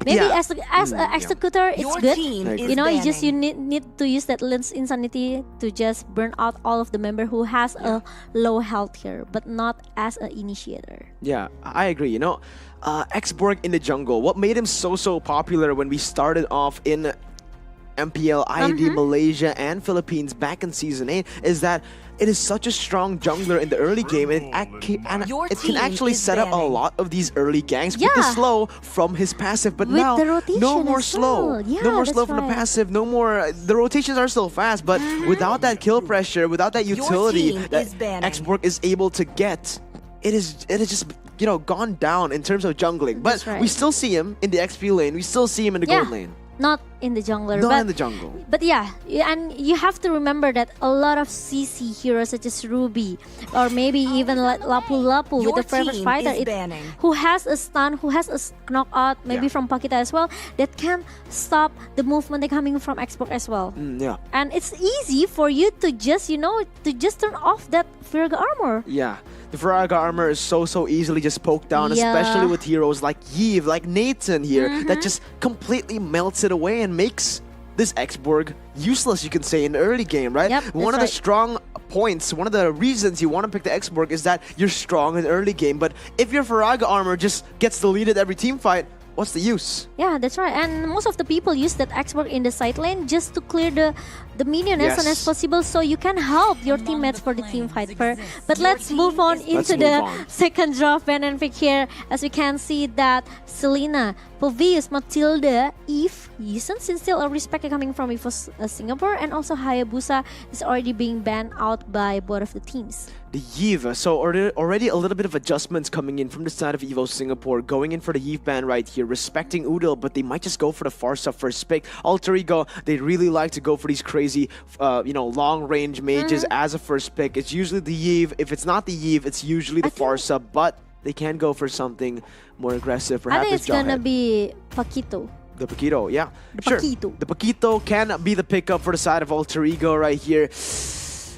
Maybe as an executor, it's Your good. team is You know, you just banning. need to use that Lens Insanity to just burn out all of the member who has a low health here, but not as an initiator. Yeah, I agree. You know, Xborg in the jungle. What made him so popular when we started off in MPL, ID, Malaysia, and Philippines back in Season 8 is that it is such a strong jungler in the early game, and it can actually set up a lot of these early ganks with the slow from his passive. But With now, the rotation no more as slow. well. Yeah, no more that's slow from the right. passive. No more. The rotations are still fast, but without that kill pressure, without that utility team that is banning. Xborg is able to get, it is just gone down in terms of jungling. But That's right. we still see him in the XP lane. We still see him in the gold lane. Not in the jungler. Not but, in the jungle. But yeah, and you have to remember that a lot of CC heroes such as Ruby or maybe even Lapu Lapu Your with the first team fighter is banning. who has a stun, who has a knockout, maybe from Pakita as well, that can stop the movement coming from Xbox as well. Yeah. And it's easy for you to just, to just turn off that Virga armor. Yeah. The Viraga armor is so easily just poked down, especially with heroes like Yves, like Nathan here, that just completely melts it away and makes this Xborg useless, you can say, in the early game, right? Yep, One of the strong points, one of the reasons you want to pick the Xborg is that you're strong in the early game, but if your Viraga armor just gets deleted every team fight, what's the use? Yeah, that's right. And most of the people use that Xborg in the side lane just to clear the minion as soon as possible, so you can help your teammates for the team fight. But let's move on into the second draft ban and pick here, as we can see that Selena, Povius, Matilda, Eve, Yisen, since still a respect coming from EVOS Singapore, and also Hayabusa is already being banned out by both of the teams. The Yves, so already a little bit of adjustments coming in from the side of EVOS Singapore, going in for the Yves ban right here, respecting Udil, but they might just go for the Farsa first pick. Alter Ego, they really like to go for these crazy, long-range mages as a first pick. It's usually the Yves. If it's not the Yves, it's usually the Farsa, but they can go for something more aggressive. Perhaps I think it's gonna Jawhead. be Paquito. The Paquito, yeah. The Paquito. The Paquito can be the pickup for the side of Alter Ego right here.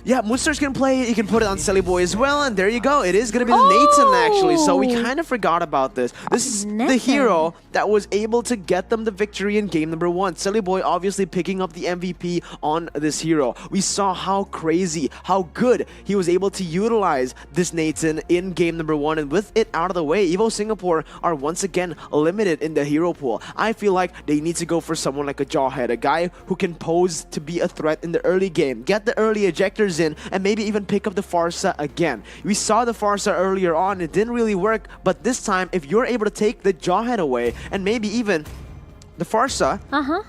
Yeah, Moonster's can play it. You can put it on Silly Boy as well, and there you go. It is going to be the Nathan, actually. So we kind of forgot about this. This is the hero that was able to get them the victory in game number 1. Silly Boy obviously picking up the MVP on this hero. We saw how crazy, how good he was able to utilize this Nathan in game number 1, and with it out of the way, EVO Singapore are once again limited in the hero pool. I feel like they need to go for someone like a Jawhead, a guy who can pose to be a threat in the early game, get the early ejectors in, and maybe even pick up the Farsa again. We saw the Farsa earlier on, it didn't really work, but this time if you're able to take the Jawhead away and maybe even the Farsa,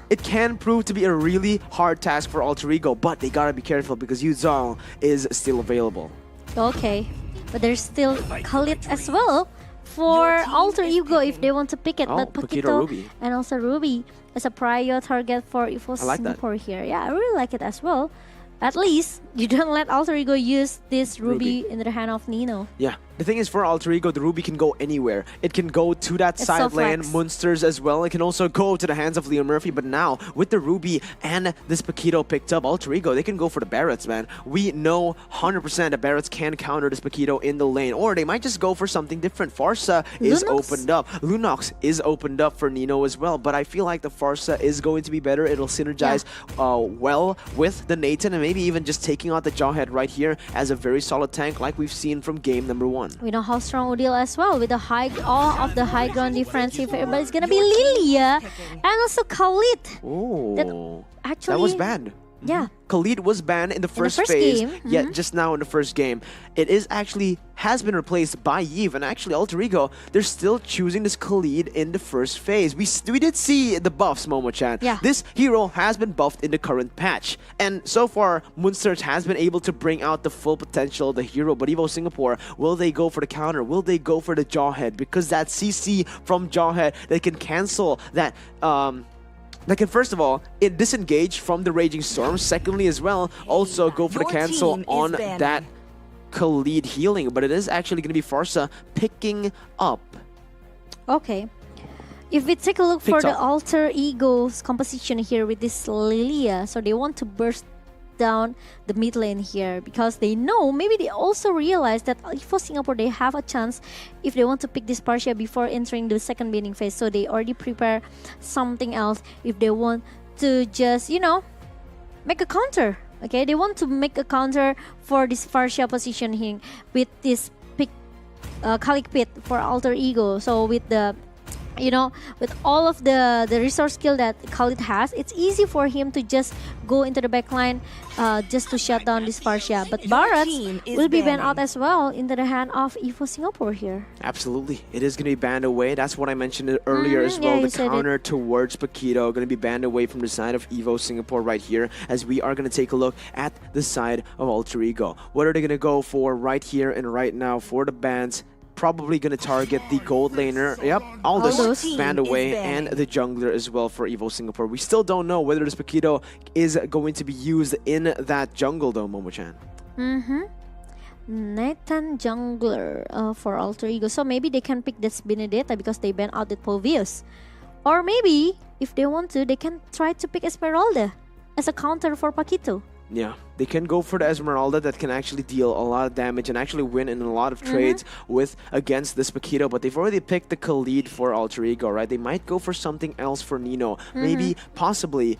it can prove to be a really hard task for Alter Ego, but they gotta be careful because Yu Zhang is still available. Okay, but there's still Khalid as well for Alter Ego if they want to pick it, but Paquito Ruby. and also Ruby as a prior target for EVOS Singapore here. Yeah, I really like it as well. At least you don't let Alter Ego use this Ruby in the hand of Nino. Yeah, the thing is for Alter Ego, the Ruby can go anywhere. It can go to that side lane, Munsters as well. It can also go to the hands of Leo Murphy. But now, with the Ruby and this Paquito picked up, Alter Ego, they can go for the Barretts, man. We know 100% that Barretts can counter this Paquito in the lane. Or they might just go for something different. Farsa is opened up. Lunox is opened up for Nino as well. But I feel like the Farsa is going to be better. It'll synergize well with the Nathan, and maybe even just taking out the Jawhead right here as a very solid tank like we've seen from game number 1. We know how strong Udil as well with the all of the high ground defensive, but it's gonna be Lilia and also Khalid. Oh, actually, that was banned. Yeah. Khalid was banned in the first phase, game. yet just now in the first game. It has been replaced by Yves, and actually Alter Ego, they're still choosing this Khalid in the first phase. We did see the buffs, Momo-chan. Yeah. This hero has been buffed in the current patch, and so far, Moonsters has been able to bring out the full potential of the hero, but EVO Singapore, will they go for the counter? Will they go for the Jawhead? Because that CC from Jawhead, they can cancel that... They can, first of all, disengage from the Raging Storm. Secondly, as well, also go for the cancel on that Khalid healing. But it is actually going to be Farsa picking up. Okay. If we take a look for the Alter Ego's composition here with this Lilia, so they want to burst down the mid lane here because they know, maybe they also realize that EVOS Singapore, they have a chance if they want to pick this Partia before entering the second binning phase. So they already prepare something else if they want to just, you know, make a counter. Okay, they want to make a counter for this Partia positioning with this pick Kalik Pit for Alter Ego. So with the, you know, with all of the resource skill that Khalid has, it's easy for him to just go into the backline just to shut down this Partia. But Barats will be banned out as well into the hand of EVOS Singapore here. Absolutely. It is going to be banned away. That's what I mentioned earlier as well. The counter towards Paquito going to be banned away from the side of EVOS Singapore right here, as we are going to take a look at the side of Alter Ego. What are they going to go for right here and right now for the bans? Probably going to target the gold laner. Yep, Aldous banned away, and the jungler as well for EVOS Singapore. We still don't know whether this Paquito is going to be used in that jungle though, Momo-chan. Nathan jungler for Alter Ego. So maybe they can pick this Benedetta because they banned out the Povius. Or maybe, if they want to, they can try to pick Esmeralda as a counter for Paquito. Yeah, they can go for the Esmeralda that can actually deal a lot of damage and actually win in a lot of trades with against this Paquito, but they've already picked the Khalid for Alter Ego, right? They might go for something else for Nino. Maybe, possibly,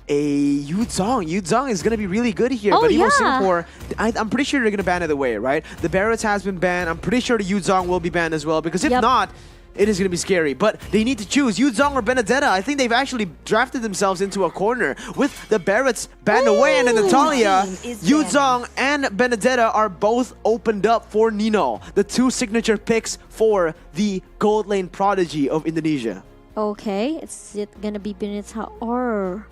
a Yuzong. Yuzong is going to be really good here, but EVOS Singapore, I'm pretty sure they're going to ban it away, right? The Barrett has been banned. I'm pretty sure the Yuzong will be banned as well, because if not, it is going to be scary. But they need to choose Yuzong or Benedetta. I think they've actually drafted themselves into a corner with the Barretts banned away, and then Natalia, Yuzong and Benedetta are both opened up for Nino, the two signature picks for the gold lane prodigy of Indonesia. Okay, is it going to be Benedetta or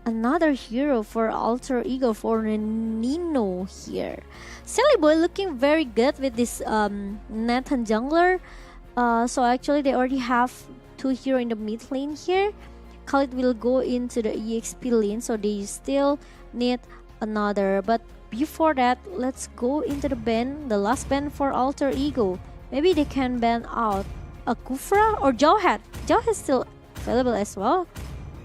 another hero for Alter Ego for Nino here? Silly Boy looking very good with this Nathan jungler. So actually they already have two heroes in the mid lane here. Khalid will go into the EXP lane, so they still need another. But before that, let's go into the ban, the last ban for Alter Ego. Maybe they can ban out a Kufra or Jawhead. Jawhead is still available as well.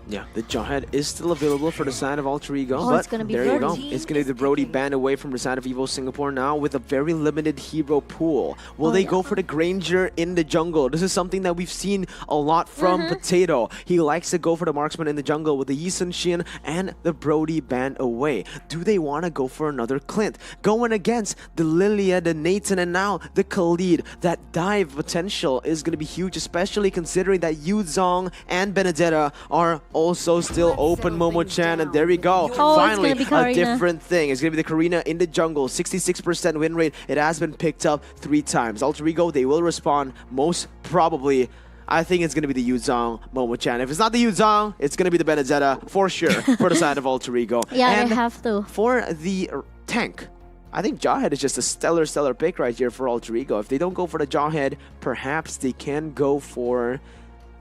Yeah, the Jawhead is still available for the side of Alter Ego, but it's gonna be there you go. Brody. It's going to be the Brody banned away from the side of EVOS Singapore now with a very limited hero pool. Will they go for the Granger in the jungle? This is something that we've seen a lot from Potato. He likes to go for the marksman in the jungle with the Yi Sun Shin and the Brody banned away. Do they want to go for another Clint? Going against the Lilia, the Nathan, and now the Khalid. That dive potential is going to be huge, especially considering that Yuzong and Benedetta are also still open, Momo-chan, and there we go. Finally, a different thing. It's going to be the Karina in the jungle. 66% win rate. It has been picked up 3 times. Alter Ego, they will respond most probably. I think it's going to be the Yuzong, Momo-chan. If it's not the Yuzong, it's going to be the Benedetta for sure for the side of Alter Ego. Yeah, and they have to. For the tank, I think Jawhead is just a stellar pick right here for Alter Ego. If they don't go for the Jawhead, perhaps they can go for...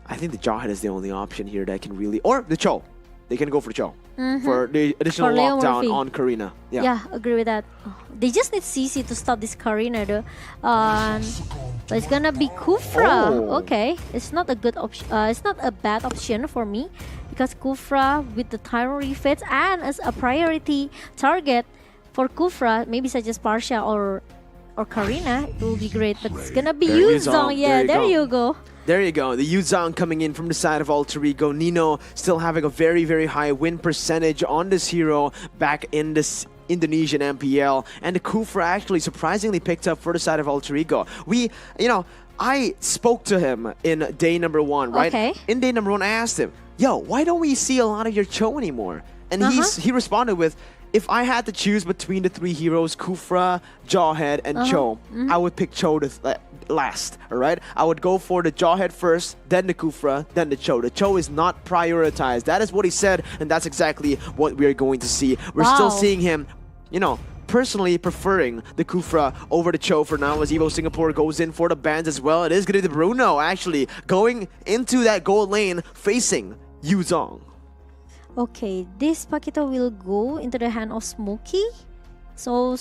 I think the Jawhead is the only option here that can really... Or the Cho. They can go for Cho. For the additional lockdown on Karina. Yeah, agree with that. They just need CC to stop this Karina though. But it's gonna be Kufra. Okay, it's not a good option. It's not a bad option for me. Because Kufra with the Tyro refits and as a priority target for Kufra, maybe such as Partia or Karina, it will be great. But it's gonna be Yuzong. Yeah, there you go. There you go, the Yuzong coming in from the side of Alter Ego. Nino still having a very high win percentage on this hero back in this Indonesian MPL. And the Kufra actually surprisingly picked up for the side of Alter Ego. I spoke to him in day number 1, right? Okay. In day number 1, I asked him, yo, why don't we see a lot of your Cho anymore? And he responded with, if I had to choose between the 3 heroes, Kufra, Jawhead, and Cho, I would pick Cho last, alright? I would go for the Jawhead first, then the Kufra, then the Cho. The Cho is not prioritized. That is what he said, and that's exactly what we're going to see. We're still seeing him, personally preferring the Kufra over the Cho for now as EVOS Singapore goes in for the bans as well. It is going to be the Bruno, actually, going into that gold lane, facing Yuzong. Okay, this Paquito will go into the hand of Smokey. So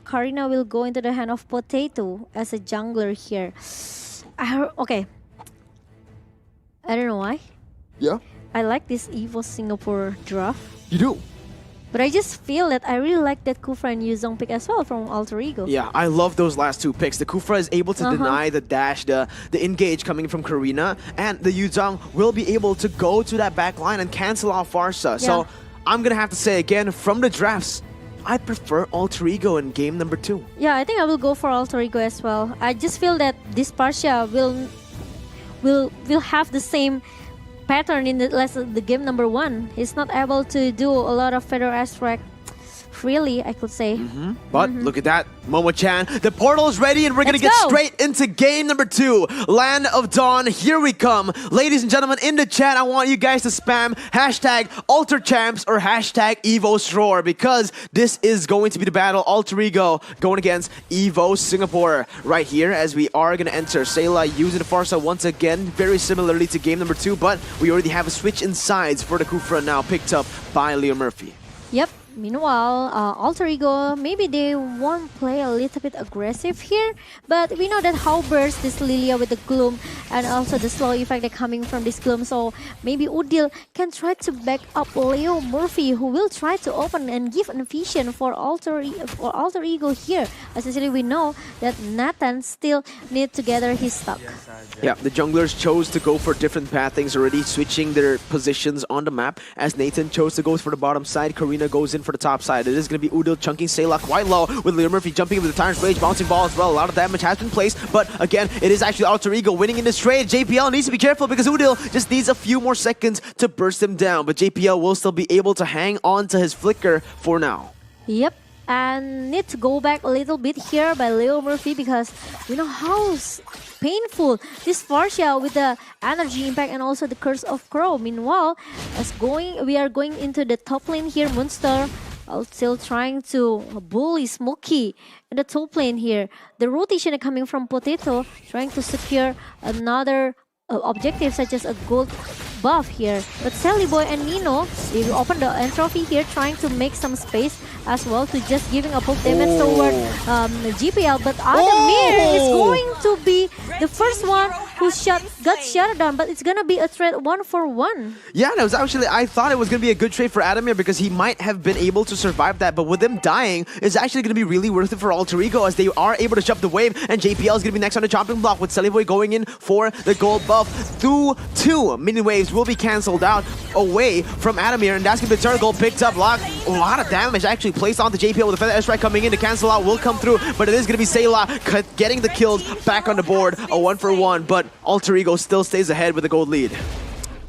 Karina will go into the hand of Potato as a jungler here. Okay. I don't know why. Yeah. I like this EVOS Singapore draft. You do? But I just feel that I really like that Kufra and Yuzong pick as well from Alter Ego. Yeah, I love those last two picks. The Kufra is able to deny the dash, the engage coming from Karina, and the Yuzong will be able to go to that back line and cancel out Farsa. Yeah. So I'm going to have to say again, from the drafts, I prefer Alter Ego in game number 2. Yeah, I think I will go for Alter Ego as well. I just feel that this Partia will have the same pattern in the game number 1. He's not able to do a lot of feather aspect freely, I could say. But look at that, Momo-chan. The portal is ready and we're going to get straight into game number 2. Land of Dawn, here we come. Ladies and gentlemen, in the chat, I want you guys to spam hashtag AlterChamps or hashtag EVOSRoar because this is going to be the battle. Alter Ego going against EVOS Singapore right here as we are going to enter. Sayla using the Farsa once again, very similarly to game number 2, but we already have a switch in sides for the Kufra now picked up by Leo Murphy. Yep. Meanwhile, Alter Ego, maybe they won't play a little bit aggressive here, but we know that how burst this Lilia with the Gloom and also the slow effect that coming from this Gloom, so maybe Udil can try to back up Leo Murphy, who will try to open and give an vision for Alter Ego here. Essentially, we know that Nathan still need to gather his stock. Yeah, the junglers chose to go for different pathings already, switching their positions on the map, as Nathan chose to go for the bottom side, Karina goes in for the top side. It is going to be Udil chunking Sayla quite low with Leo Murphy jumping with the Tyrant's Rage, bouncing ball as well. A lot of damage has been placed, but again, it is actually Alter Ego winning in this trade. JPL needs to be careful because Udil just needs a few more seconds to burst him down, but JPL will still be able to hang on to his flicker for now. Yep. And need to go back a little bit here by Leo Murphy because we know how painful this Farsia with the energy impact and also the Curse of Crow. Meanwhile, we are going into the top lane here. Moonster still trying to bully Smokey in the top lane here. The rotation coming from Potato, trying to secure another objective such as a gold buff here. But Sally Boy and Nino, they will open the entropy here, trying to make some space as well to just giving a poke damage toward GPL. But Adamir is going to be the first one who got shut down, but it's gonna be a trade 1-for-1. Yeah, that was actually, I thought it was gonna be a good trade for Adamir because he might have been able to survive that, but with him dying, it's actually gonna be really worth it for Alter Ego as they are able to jump the wave, and JPL is gonna be next on the chopping block with Celiboy going in for the gold buff. Through 2 mini waves will be cancelled out away from Adamir, and that's gonna be Turtle picked up. A lot of damage actually placed on the JPL with the Feather Airstrike coming in to cancel out will come through, but it is gonna be Sayla getting the kills back on the board, a 1-for-1, but Alter Ego still stays ahead with the gold lead.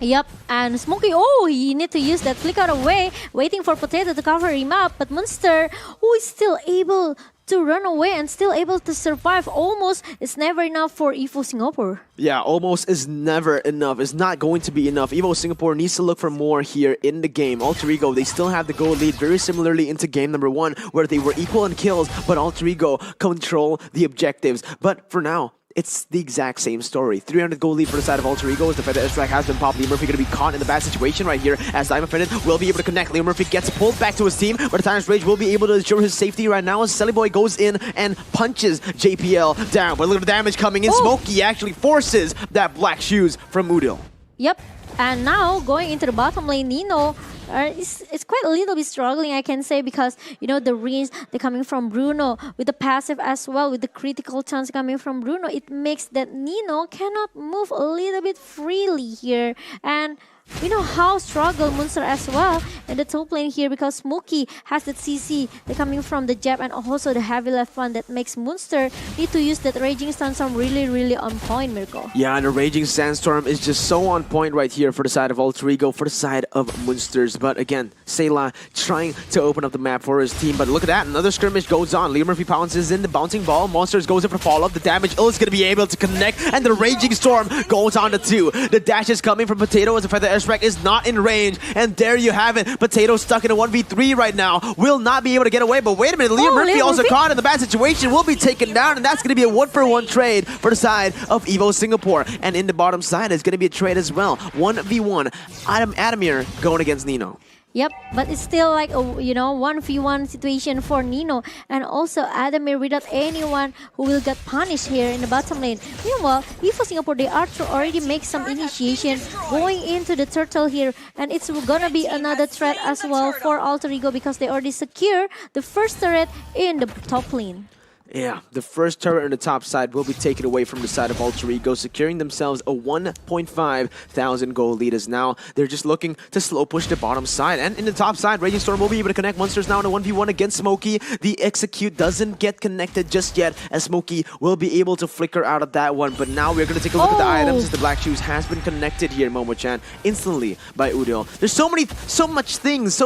Yep, and Smokey, he need to use that flicker away, waiting for Potato to cover him up, but Monster, who is still able to run away and still able to survive, almost is never enough for EVOS Singapore. Yeah, almost is never enough. It's not going to be enough. EVOS Singapore needs to look for more here in the game. Alter Ego, they still have the goal lead very similarly into game number 1, where they were equal in kills, but Alter Ego control the objectives. But for now, it's the exact same story. 300 goal lead for the side of Alter Ego as the Feather Airstrike has been popped. Leo Murphy going to be caught in the bad situation right here as Diamond Pendant will be able to connect. Leo Murphy gets pulled back to his team, but the Tyrant's Rage will be able to ensure his safety right now as Celiboy goes in and punches JPL down. But look at the damage coming in. Smokey actually forces that black shoes from Udil. Yep, and now going into the bottom lane, Nino, it's quite a little bit struggling, I can say, because you know the range they're coming from Bruno with the passive as well, with the critical chance coming from Bruno, it makes that Nino cannot move a little bit freely here. And we know how struggle Moonster as well in the top lane here because Smokey has that CC they're coming from the jab and also the heavy left one that makes Moonster need to use that Raging Sandstorm really on point, Mirko. Yeah, and the Raging Sandstorm is just so on point right here for the side of Alter Ego, for the side of Moonsters. But again, Sayla trying to open up the map for his team. But look at that, another skirmish goes on. Leo Murphy pounces in the bouncing ball. Monsters goes in for follow-up. The damage is going to be able to connect, and the Raging Storm goes on to 2. The dash is coming from Potato as the Feather Airstrike is not in range, and there you have it. Potato stuck in a 1v3 right now. Will not be able to get away, but wait a minute, Leo Murphy also caught in the bad situation, will be taken down, and that's going to be a 1-for-1 trade for the side of EVOS Singapore. And in the bottom side is going to be a trade as well. 1v1, Adamir going against Nino. Yep, but it's still like a 1v1 situation for Nino, and also Adamir without anyone who will get punished here in the bottom lane. Meanwhile, EVOS Singapore, they are to already make some initiation going into the turtle here, and it's gonna be another threat as well for Alter Ego because they already secure the first turret in the top lane. Yeah, the first turret on the top side will be taken away from the side of Alter Ego, securing themselves a 1.5 thousand gold lead as now they're just looking to slow push the bottom side. And in the top side, Raging Storm will be able to connect Monsters now in a 1v1 against Smokey. The execute doesn't get connected just yet as Smokey will be able to flicker out of that one. But now we're going to take a look at the items as the Black Shoes has been connected here, Momo-chan, instantly by Udil. There's so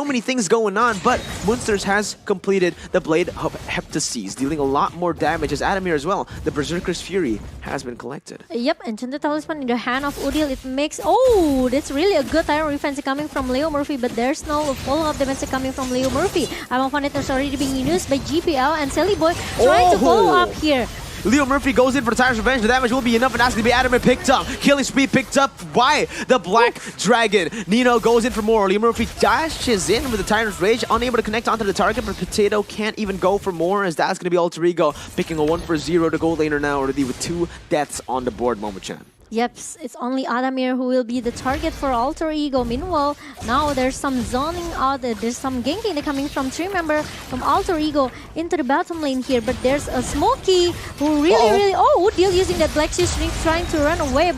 many things going on, but Monsters has completed the Blade of Heptases, dealing a lot more damage as Adamir as well. The Berserker's Fury has been collected. Yep, Enchanted Talisman in the hand of Udil. It makes... that's really a good Tyrant Defense coming from Leo Murphy, but there's no follow-up defense coming from Leo Murphy. Ammo Fonet is already being used by GPL and Sally Boy trying to follow up here. Leo Murphy goes in for the Tyrant's Revenge. The damage will be enough, and that's going to be Adamir picked up. Killing spree picked up by the Black Dragon. Nino goes in for more. Leo Murphy dashes in with the Tyrant's Rage, unable to connect onto the target, but Potato can't even go for more as that's going to be Alter Ego picking a 1-for-0 to gold laner now already with 2 deaths on the board, Momo-chan. Yep, it's only Adamir who will be the target for Alter Ego. Meanwhile, now there's some zoning out, there's some ganking coming from 3 member from Alter Ego into the bottom lane here. But there's a Smokey who really, Udil using that Black Shoes Ring trying to run away.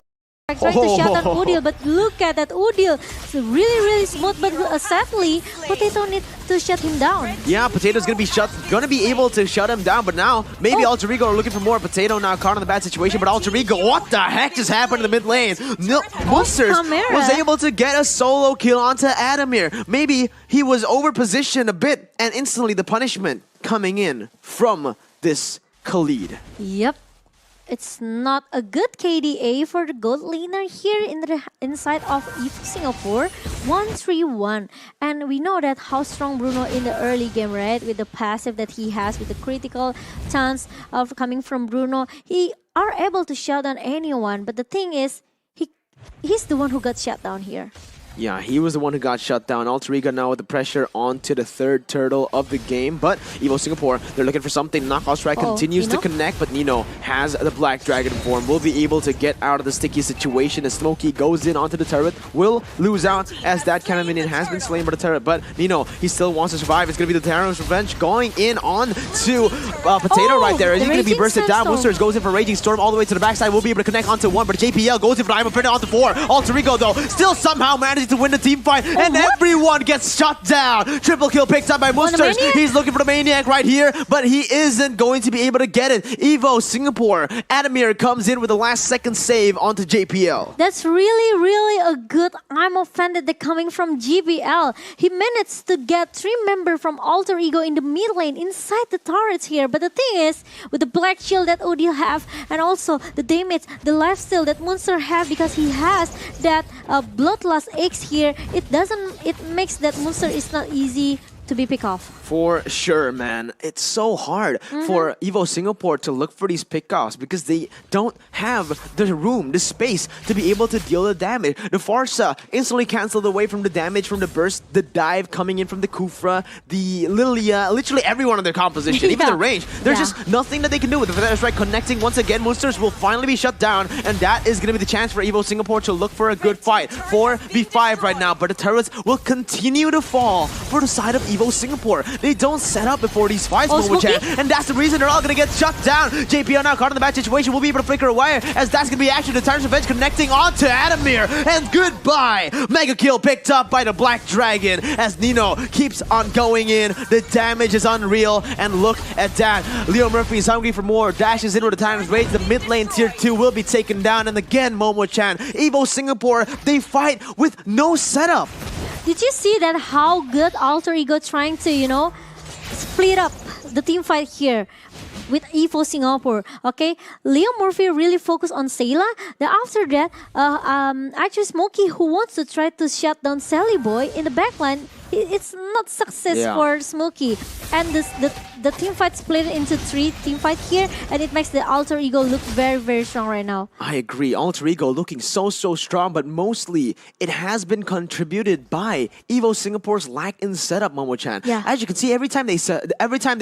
Trying to shut down Udil, but look at that Udil. It's really smooth, but sadly, Potato needs to shut him down. Yeah, Potato's gonna be able to shut him down, but now maybe Alter Ego are looking for more. Potato now caught in the bad situation, but Alter Ego, what the heck just happened in the mid lane? Monsters was able to get a solo kill onto Adamir. Maybe he was over positioned a bit, and instantly the punishment coming in from this Khalid. Yep. It's not a good KDA for the gold laner here in the inside of EVOS Singapore. 1-3-1. And we know that how strong Bruno in the early game, right? With the passive that he has, with the critical chance of coming from Bruno, he are able to shut down anyone. But the thing is, he's the one who got shut down here. Yeah, he was the one who got shut down. Alter Ego now with the pressure onto the 3rd turtle of the game. But EVOS Singapore, they're looking for something. Knockout Strike continues to connect, but Nino has the Black Dragon form. Will be able to get out of the sticky situation as Smokey goes in onto the turret. Will lose out as that cannon minion has been slain by the turret. But Nino, he still wants to survive. It's going to be the Tyrant's Revenge going in on to Potato right there. He's going to be bursted down. Moonsters goes in for Raging Storm all the way to the backside. Will be able to connect onto 1, but JPL goes in for Diamond Printer onto 4. Alter Ego, though, still somehow manages to win the team fight, and everyone gets shut down. Triple kill picked up by Moonsters. He's looking for the Maniac right here, but he isn't going to be able to get it. EVOS Singapore, Adamir comes in with the last second save onto JPL. That's really a good I'm offended that coming from GBL. He managed to get 3 members from Alter Ego in the mid lane inside the turrets here. But the thing is, with the black shield that Udil have, and also the damage, the lifesteal that Monster have because he has that Bloodlust X here, it makes that Monster is not easy to be picked off. For sure, man. It's so hard for EVOS Singapore to look for these pickoffs because they don't have the room, the space to be able to deal the damage. The Farsa instantly canceled away from the damage from the burst, the dive coming in from the Kufra, the Lilia, literally everyone in their composition, even the range. There's just nothing that they can do with the Feather Strike connecting once again. Monsters will finally be shut down, and that is going to be the chance for EVOS Singapore to look for a good fight. 4v5 right now, but the turrets will continue to fall for the side of EVOS Singapore. They don't set up before these fights, Momo-chan, and that's the reason they're all going to get shut down. JPL now caught in the bad situation, will be able to flicker away as that's going to be actually the Tyrant's Revenge connecting onto Adamir, and goodbye! Mega kill picked up by the Black Dragon as Nino keeps on going in. The damage is unreal, and look at that. Leo Murphy is hungry for more, dashes in with the Tyrant's Rage. The mid lane tier 2 will be taken down, and again, Momo-chan, EVOS Singapore, they fight with no setup. Did you see that how good Alter Ego trying to, split up the team fight here with EVOS Singapore, okay? Leo Murphy really focused on Sayla. Then after that, actually Smokey, who wants to try to shut down Sally Boy in the backline, it's not success for Smokey. And the team fight split into 3 team fight here, and it makes the Alter Ego look very, very strong right now. I agree. Alter Ego looking so strong, but mostly it has been contributed by EVOS Singapore's lack in setup, Momo-chan. Yeah. As you can see, every time they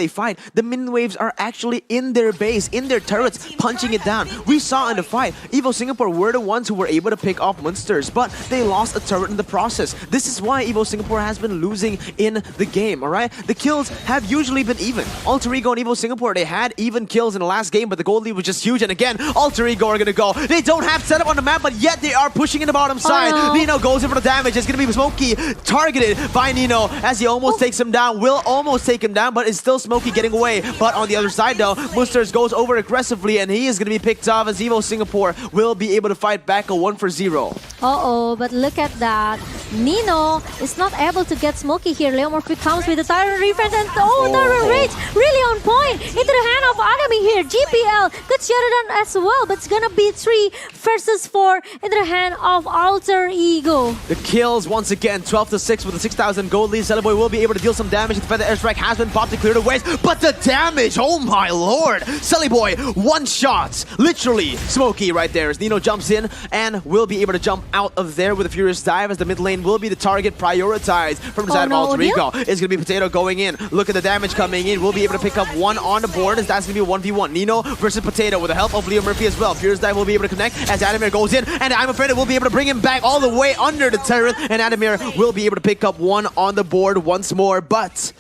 fight, the min waves are actually in their base, in their turrets, punching it down. We saw in the fight, EVOS Singapore were the ones who were able to pick off monsters, but they lost a turret in the process. This is why EVOS Singapore has been losing in the game, alright? The kills have usually been even. Alter Ego and EVOS Singapore, they had even kills in the last game, but the gold lead was just huge. And again, Alter Ego are gonna go. They don't have setup on the map, but yet they are pushing in the bottom side. No. Nino goes in for the damage. It's gonna be Smokey targeted by Nino as he almost takes him down. Will almost take him down, but it's still Smokey getting away. But on the other side though, Musters goes over aggressively and he is gonna be picked off as EVOS Singapore will be able to fight back a 1-0. Uh-oh, but look at that. Nino is not able to get Smokey here. Leo Murphy comes with the Tyrant Refense and Tyrant Rage really on point into the hand of Adami here. GPL could shut it down as well, but it's gonna be 3 versus 4 into the hand of Alter Ego. The kills once again, 12-6 with a 6,000 gold lead. Celeboy will be able to deal some damage. The feather airstrike has been popped to clear the ways, but the damage, oh my lord! Celeboy, one shot, literally. Smokey right there as Nino jumps in and will be able to jump out of there with a furious dive as the mid lane will be the target prioritized from the side of Alter Ego. It's gonna be Potato going in. Look at the damage coming in. We'll be able to pick up 1 on the board as that's gonna be a 1v1. Nino versus Potato with the help of Leo Murphy as well. Furious dive will be able to connect as Adamir goes in, and I'm afraid it will be able to bring him back all the way under the turret, and Adamir will be able to pick up 1 on the board once more, but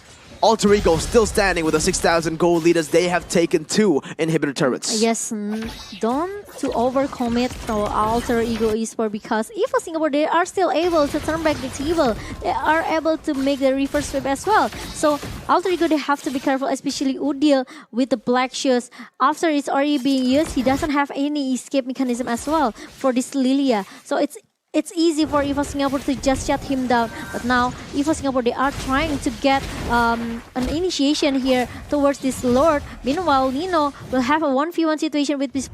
Alter Ego still standing with a 6,000 gold lead as they have taken 2 inhibitor turrets. Yes, don't to overcommit to Alter Ego Esports, because EVOS Singapore, they are still able to turn back the table. They are able to make the reverse sweep as well. So Alter Ego, they have to be careful, especially Udil with the black shoes. After it's already being used, he doesn't have any escape mechanism as well for this Lilia. So it's easy for EVOS Singapore to just shut him down. But now, EVOS Singapore, they are trying to get an initiation here towards this Lord. Meanwhile, Nino will have a 1v1 situation with this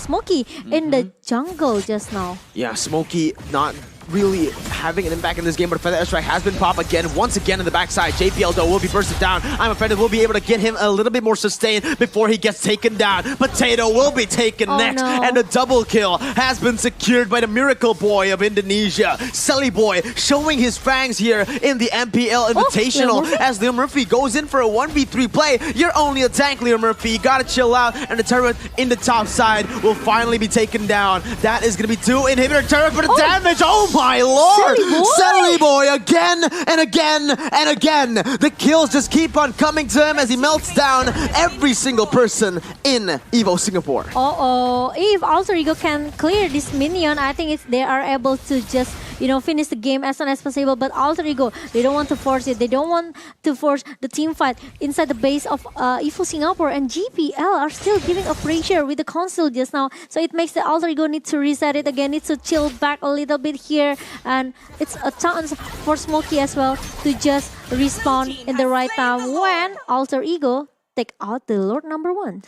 Smokey in the jungle just now. Yeah, Smokey not really having an impact in this game, but Feather Airstrike has been popped again, once again in the backside. JPL though will be bursted down. I'm afraid that we'll be able to get him a little bit more sustained before he gets taken down. Potato will be taken next, and a double kill has been secured by the Miracle Boy of Indonesia. Sully Boy showing his fangs here in the MPL Invitational as Leo Murphy goes in for a 1v3 play. You're only a tank, Leo Murphy. You gotta chill out, and the turret in the top side will finally be taken down. That is gonna be 2 inhibitor turret for the damage. Oh my lord! Sully Boy again and again and again. The kills just keep on coming to him as he melts down every single person in EVOS Singapore. Uh-oh. If Alter Ego can clear this minion, I think they are able to just, finish the game as soon as possible. But Alter Ego, they don't want to force it. They don't want to force the team fight inside the base of EVOS Singapore. And GPL are still giving a pressure with the console just now. So it makes the Alter Ego need to reset it again, needs to chill back a little bit here. And it's a chance for Smokey as well to just respawn in the right time when Alter Ego take out the Lord number 1.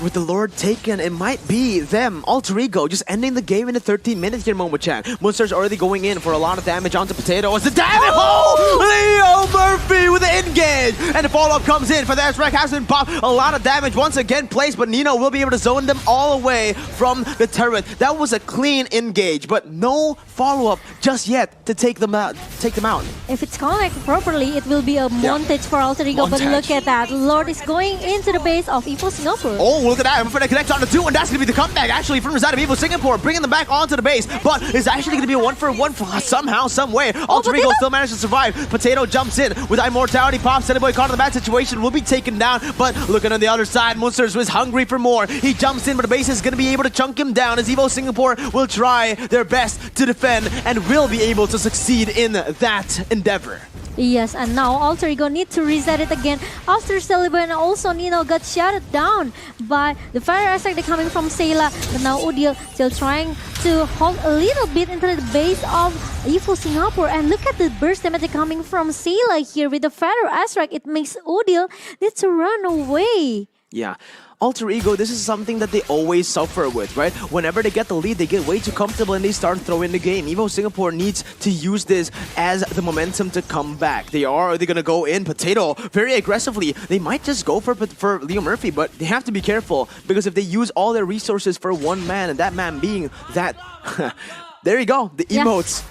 With the Lord taken, it might be them, Alter Ego, just ending the game in the 13 minutes here, Momo-chan. Monster's already going in for a lot of damage onto Potato. As the damage! Leo Murphy with the engage! And the follow-up comes in for the airstrike has been popped. A lot of damage once again placed, but Nino will be able to zone them all away from the turret. That was a clean engage, but no follow-up just yet to take them out. If it's connected properly, it will be a montage for Alter Ego. But look at that. Lord is going into the base of EVOS Singapore. Oh, look at that. I'm afraid I connect on the 2, and that's going to be the comeback actually from the side of EVOS Singapore, bringing them back onto the base. But it's actually going to be a 1-for-1 somehow, some way. Alter Ego still managed to survive. Potato jumps in with immortality pop. Boy caught in the bad situation, will be taken down. But looking on the other side, Monsters was hungry for more. He jumps in, but the base is going to be able to chunk him down as EVOS Singapore will try their best to defend and will be able to succeed in that endeavor. Yes, and now Alter Ego need to reset it again after Celebrate, and also Nino got shut down by the fire aspect coming from Sayla. But now Udil still trying to hold a little bit into the base of EVOS Singapore. And look at the burst damage coming from Sayla here with the fire aspect. It makes Udil need to run away. Yeah. Alter Ego, this is something that they always suffer with, right? Whenever they get the lead, they get way too comfortable and they start throwing the game. EVOS Singapore needs to use this as the momentum to come back. They're going to go in Potato very aggressively. They might just go for Leo Murphy, but they have to be careful because if they use all their resources for one man, and that man being that... There you go, the emotes,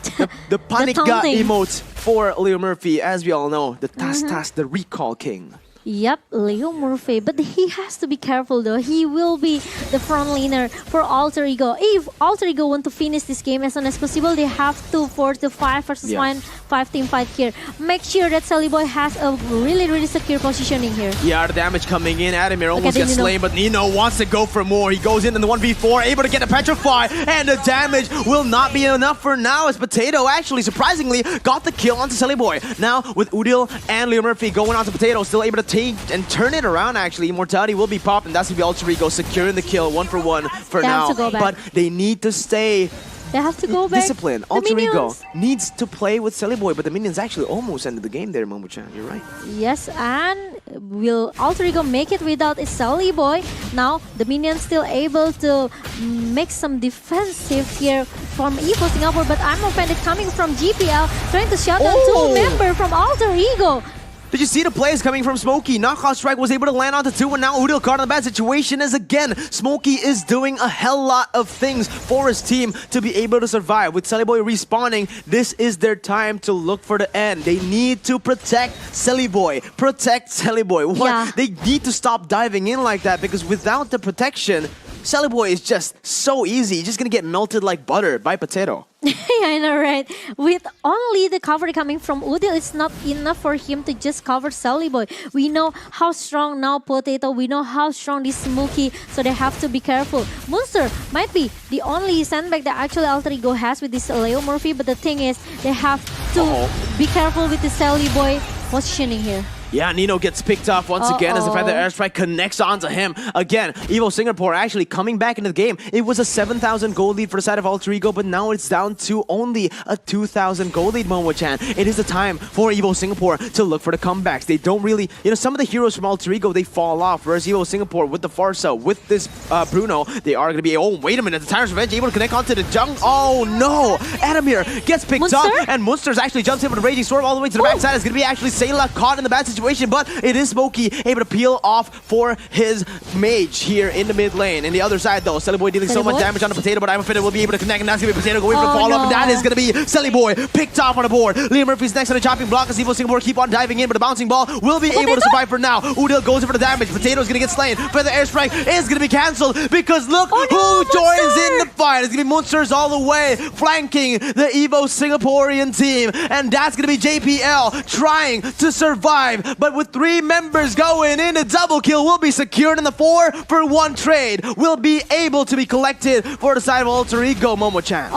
the panic got emotes for Leo Murphy, as we all know, the Tas, the recall king. Yep, Leo Murphy, but he has to be careful though. He will be the front laner for Alter Ego. If Alter Ego want to finish this game as soon as possible, they have to force the 5 versus 5 team fight here. Make sure that Sally Boy has a really secure positioning here. Yeah, the damage coming in. Adamir almost gets slain, but Nino wants to go for more. He goes in the 1v4, able to get a Petrify, and the damage will not be enough for now as Potato actually, surprisingly, got the kill onto Sally Boy. Now, with Udil and Leo Murphy going on to Potato, still able to take and turn it around actually. Immortality will be popped, and that's going to be Alter Ego securing the kill 1-for-1 for now. But they need to stay disciplined. Alter Ego needs to play with Sally Boy, but the minions actually almost ended the game there, Momo-chan. You're right. Yes, and will Alter Ego make it without a Sally Boy? Now, the minions still able to make some defensive here from EVOS Singapore, but I'm offended coming from GPL, trying to shut down 2 members from Alter Ego. Did you see the plays coming from Smokey? Knockout Strike was able to land onto 2, and now Udil caught in a bad situation as again, Smokey is doing a hell lot of things for his team to be able to survive. With Sally Boy respawning, this is their time to look for the end. They need to protect Sally Boy. Protect Sally Boy. They need to stop diving in like that, because without the protection, Sally Boy is just so easy. Just gonna get melted like butter by Potato. I know, right? With only the cover coming from Udil, it's not enough for him to just cover Sally Boy. We know how strong now Potato, we know how strong this Smokey, so they have to be careful. Monster might be the only sandbag that actually Alter Ego has with this Leo Murphy, but the thing is, they have to be careful with the Sally Boy positioning here. Yeah, Nino gets picked off once again as the Feather Airstrike connects onto him. Again, EVOS Singapore actually coming back into the game. It was a 7,000 gold lead for the side of Alter Ego, but now it's down to only a 2,000 gold lead, Momo-chan. It is the time for EVOS Singapore to look for the comebacks. They don't really, some of the heroes from Alter Ego, they fall off, whereas EVOS Singapore with the Farsa, with this Bruno, they are going to be, oh, wait a minute, the Tyrant's Revenge able to connect onto the junk. Oh, no! Adamir gets picked up, and Munster's actually jumps in with a Raging Storm all the way to the backside. It's going to be actually Sayla caught in the bad situation, but it is Smokey able to peel off for his mage here in the mid lane. In the other side though, Sally Boy dealing so much damage on the Potato, but I'm afraid it will be able to connect, and that's going to be Potato going for the follow-up, and that is going to be Sally Boy picked off on the board. Leo Murphy's next on the chopping block as EVOS Singapore keep on diving in, but the bouncing ball will be able to survive for now. Udil goes in for the damage. Potato's going to get slain, but the airstrike is going to be cancelled because look who joins in the fight. It's going to be Monsters all the way, flanking the EVOS Singaporean team, and that's going to be JPL trying to survive, but with 3 members going in, a double kill will be secured, and the 4-for-1 trade will be able to be collected for the side of Alter Ego, Momo-chan.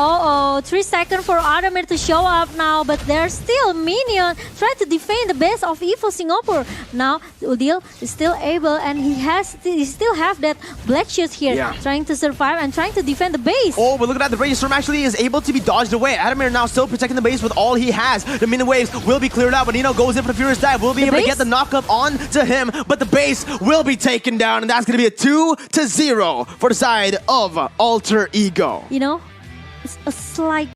3 seconds for Adamir to show up now, but there's still minion trying to defend the base of EVOS Singapore. Now Udil is still able, and he still have that black shield here, trying to survive and trying to defend the base. Oh, but look at that, the Raging Storm actually is able to be dodged away. Adamir now still protecting the base with all he has. The minion waves will be cleared out, but Nino goes in for the Furious Dive. Will be able to get the knock-up on to him, but the base will be taken down, and that's going to be a 2-0 for the side of Alter Ego. It's a slight